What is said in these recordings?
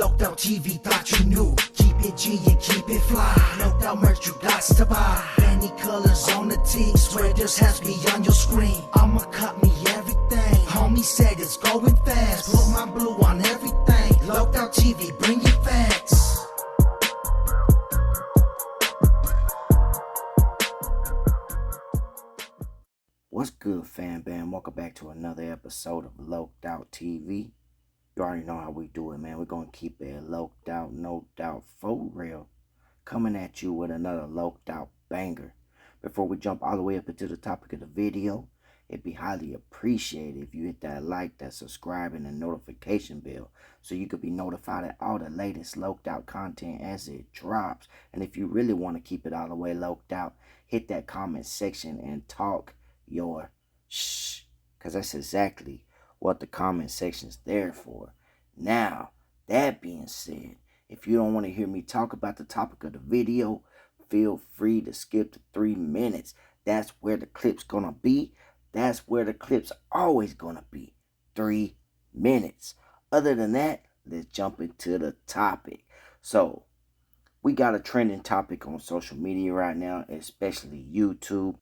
Locked out TV, thought you knew. Keep it G and keep it fly. Locked out merch, you got to buy. Many colors on the tee. Swear there's has beyond your screen. I'ma cut me everything. Homie said it's going fast. Put my blue on everything. Locked out TV, bring your facts. What's good, fan band? Welcome back to another episode of Loked Out TV. You already know how we do it, man. We're going to keep it loked out, no doubt, for real. Coming at you with another loked out banger. Before we jump all the way up into the topic of the video, it'd be highly appreciated if you hit that like, that subscribe, and the notification bell so you could be notified of all the latest loked out content as it drops. And if you really want to keep it all the way loked out, hit that comment section and talk your shh, because that's exactly what the comment section's there for. Now, that being said, if you don't want to hear me talk about the topic of the video, feel free to skip to 3 minutes. That's where the clip's gonna be. That's where the clip's always gonna be. 3 minutes. Other than that, let's jump into the topic. So, we got a trending topic on social media right now, especially YouTube.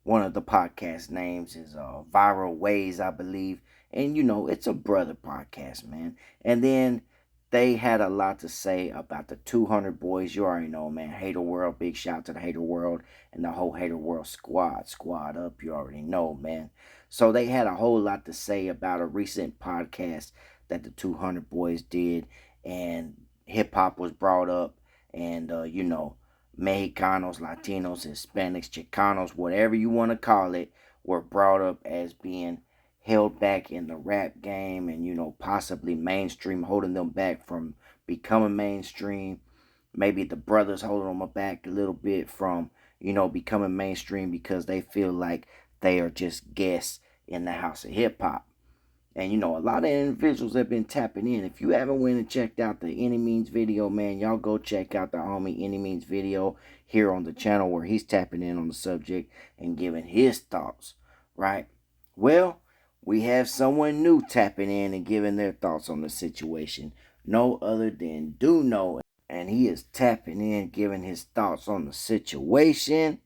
One of the podcast names is Viral Ways, I believe. And, you know, it's a brother podcast, man. And then they had a lot to say about the 200 boys. You already know, man. HATERWORld, big shout out to the HATERWORld and the whole HATERWORld squad. Squad up, you already know, man. So they had a whole lot to say about a recent podcast that the 200 boys did. And hip-hop was brought up. And, you know, Mexicanos, Latinos, Hispanics, Chicanos, whatever you want to call it, were brought up as being held back in the rap game and, you know, possibly mainstream, holding them back from becoming mainstream. Maybe the brothers holding them back a little bit from, you know, becoming mainstream because they feel like they are just guests in the house of hip-hop. And, you know, a lot of individuals have been tapping in. If you haven't went and checked out the Any Means video, man, y'all go check out the homie Any Means video here on the channel where he's tapping in on the subject and giving his thoughts, right? Well, we have someone new tapping in and giving their thoughts on the situation. No other than Duno. And he is tapping in, giving his thoughts on the situation.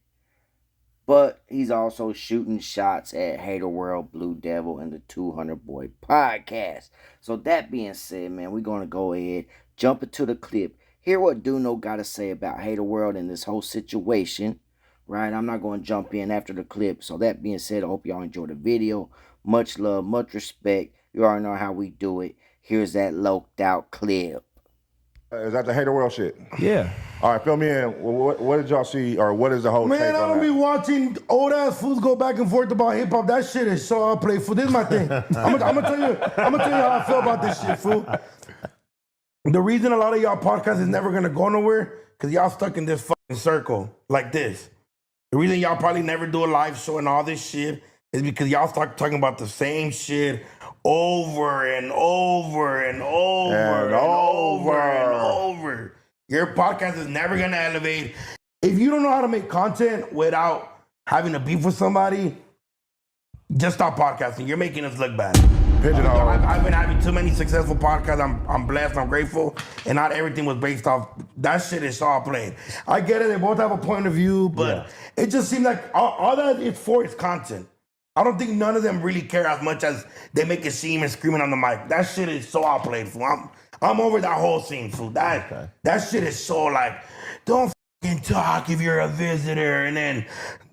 But he's also shooting shots at HATERWORld, Blue Devil, and the 200 Boy podcast. So that being said, man, we're going to go ahead, jump into the clip, hear what Duno got to say about HATERWORld and this whole situation, right? I'm not going to jump in after the clip. So that being said, I hope y'all enjoy the video. Much love, much respect. You already know how we do it. Here's that loked out clip. Is that the HATERWORld shit? Yeah. All right, fill me in. What did y'all see, or what is the whole take Man, I on don't that? be watching old ass fools go back and forth about hip hop. That shit is so outplayed. Fool, this is my thing. I'm gonna tell you how I feel about this shit, fool. The reason a lot of y'all podcasts is never gonna go nowhere, cause y'all stuck in this fucking circle like this. The reason y'all probably never do a live show and all this shit is because y'all start talking about the same shit over and over and over and over and over. Your podcast is never gonna elevate. If you don't know how to make content without having to beef with somebody, just stop podcasting. You're making us look bad. Pigeonhole. I've been having too many successful podcasts. I'm blessed, I'm grateful, and not everything was based off, that shit is all played. I get it, they both have a point of view, but it just seems like all that it's for is content. I don't think none of them really care as much as they make it seem and screaming on the mic. That shit is so outplayed, fool. I'm over that whole scene, fool. That shit is so like, don't fucking talk if you're a visitor, and then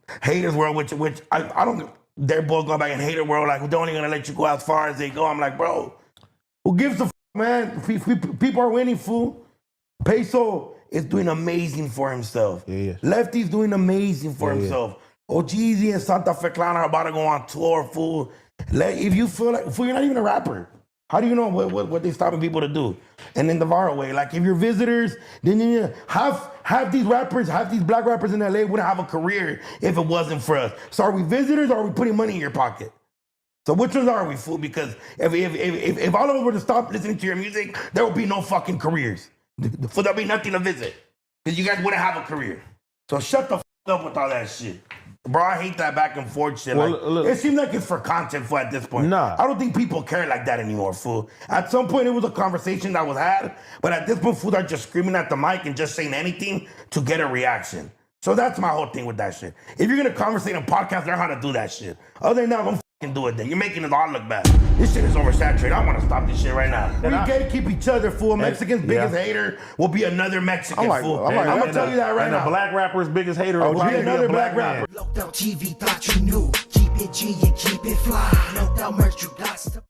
HATERWORld, which I don't. They're both going back in HATERWORld, like, we're only gonna let you go as far as they go. I'm like, bro, who gives a fuck, man? People are winning, fool. Peso is doing amazing for himself. Yeah. Lefty's doing amazing for himself. Ojeezy and Santa Fe Clan are about to go on tour, fool. If you feel like, fool, you're not even a rapper. How do you know what they're stopping people to do? And in the viral way, like if you're visitors, then you have these rappers, have these black rappers in LA wouldn't have a career if it wasn't for us. So are we visitors or are we putting money in your pocket? So which ones are we, fool? Because if all over to stop listening to your music, there will be no fucking careers. There'll be nothing to visit. Because you guys wouldn't have a career. So shut the fuck up with all that shit. Bro, I hate that back and forth shit. Well, like, look. it seems like it's for content, fool, at this point. Nah. I don't think people care like that anymore, fool. At some point, it was a conversation that was had, but at this point, fools are just screaming at the mic and just saying anything to get a reaction. So that's my whole thing with that shit. If you're gonna conversate on podcasts, learn how to do that shit. Other than that, don't fucking do it then. You're making it all look bad. This shit is oversaturated. I want to stop this shit right now. We gatekeep each other, fool. Mexican's biggest hater will be another Mexican, fool. I'm gonna tell you that right now. And the black rapper's biggest hater will will be probably another be a black black rapper. man. Locked out TV, thought you knew. Keep it G and keep it fly. No doubt merch, you got to